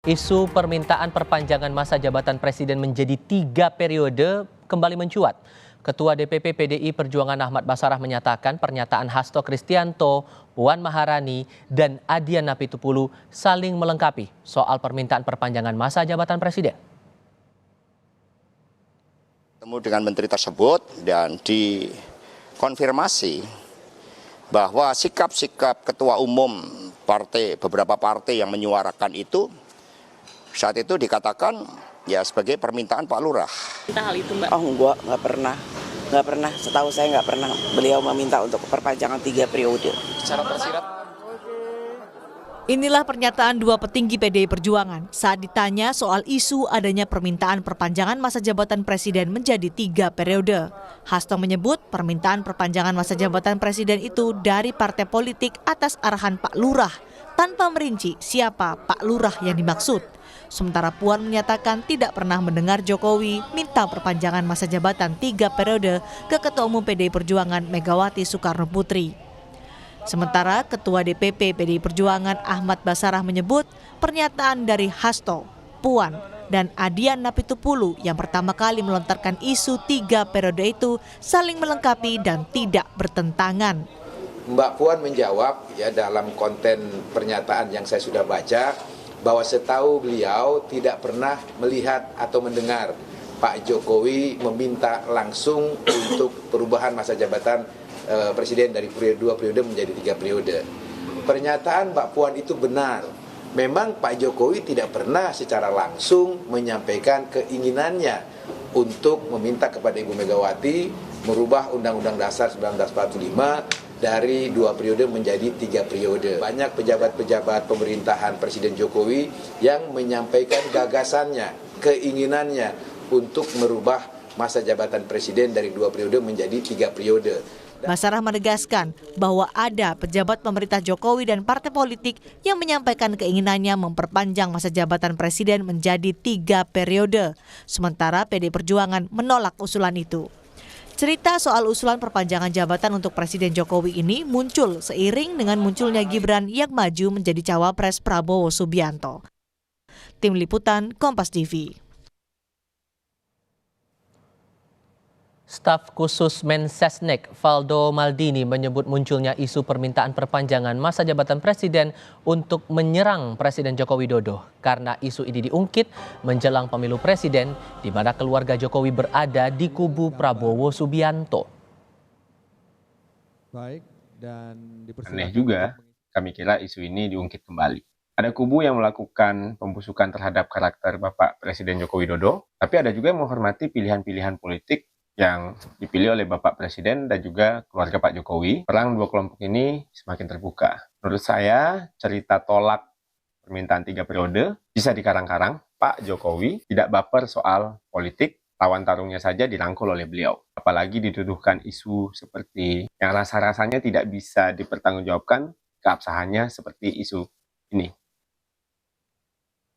Isu permintaan perpanjangan masa jabatan presiden menjadi 3 periode kembali mencuat. Ketua DPP PDI Perjuangan Ahmad Basarah menyatakan pernyataan Hasto Kristianto, Puan Maharani, dan Adian Apitupulu saling melengkapi soal permintaan perpanjangan masa jabatan presiden. Ketemu dengan menteri tersebut dan dikonfirmasi bahwa sikap-sikap ketua umum beberapa partai yang menyuarakan itu saat itu dikatakan ya sebagai permintaan Pak Lurah. Hal itu, Mbak? Oh enggak, nggak pernah. Setahu saya nggak pernah beliau meminta untuk perpanjangan 3 periode. Secara tersirat. Inilah pernyataan dua petinggi PDI Perjuangan saat ditanya soal isu adanya permintaan perpanjangan masa jabatan presiden menjadi 3 periode. Hasto menyebut permintaan perpanjangan masa jabatan presiden itu dari partai politik atas arahan Pak Lurah, tanpa merinci siapa Pak Lurah yang dimaksud. Sementara Puan menyatakan tidak pernah mendengar Jokowi minta perpanjangan masa jabatan 3 periode ke Ketua Umum PDI Perjuangan Megawati Soekarno Putri. Sementara Ketua DPP PDI Perjuangan Ahmad Basarah menyebut pernyataan dari Hasto, Puan, dan Adian Apitupulu yang pertama kali melontarkan isu 3 periode itu saling melengkapi dan tidak bertentangan. Mbak Puan menjawab ya dalam konten pernyataan yang saya sudah baca bahwa setahu beliau tidak pernah melihat atau mendengar Pak Jokowi meminta langsung untuk perubahan masa jabatan presiden dari 2 periode menjadi 3 periode. Pernyataan Mbak Puan itu benar. Memang Pak Jokowi tidak pernah secara langsung menyampaikan keinginannya untuk meminta kepada Ibu Megawati merubah Undang-Undang Dasar 1945 dari 2 periode menjadi 3 periode. Banyak pejabat-pejabat pemerintahan Presiden Jokowi yang menyampaikan gagasannya, keinginannya untuk merubah masa jabatan presiden dari 2 periode menjadi 3 periode. Basarah menegaskan bahwa ada pejabat pemerintah Jokowi dan partai politik yang menyampaikan keinginannya memperpanjang masa jabatan presiden menjadi 3 periode. Sementara PDI Perjuangan menolak usulan itu. Cerita soal usulan perpanjangan jabatan untuk Presiden Jokowi ini muncul seiring dengan munculnya Gibran yang maju menjadi cawapres Prabowo Subianto. Tim Liputan Kompas TV. Staf khusus Mensesnek Valdo Maldini menyebut munculnya isu permintaan perpanjangan masa jabatan presiden untuk menyerang Presiden Joko Widodo karena isu ini diungkit menjelang pemilu presiden di mana keluarga Jokowi berada di kubu Prabowo Subianto. Aneh juga, kami kira isu ini diungkit kembali. Ada kubu yang melakukan pembusukan terhadap karakter Bapak Presiden Joko Widodo, tapi ada juga yang menghormati pilihan-pilihan politik yang dipilih oleh Bapak Presiden dan juga keluarga Pak Jokowi. Perang dua kelompok ini semakin terbuka. Menurut saya, cerita tolak permintaan 3 periode bisa dikarang-karang. Pak Jokowi tidak baper soal politik, lawan tarungnya saja dirangkul oleh beliau. Apalagi dituduhkan isu seperti yang rasa-rasanya tidak bisa dipertanggungjawabkan keabsahannya seperti isu ini.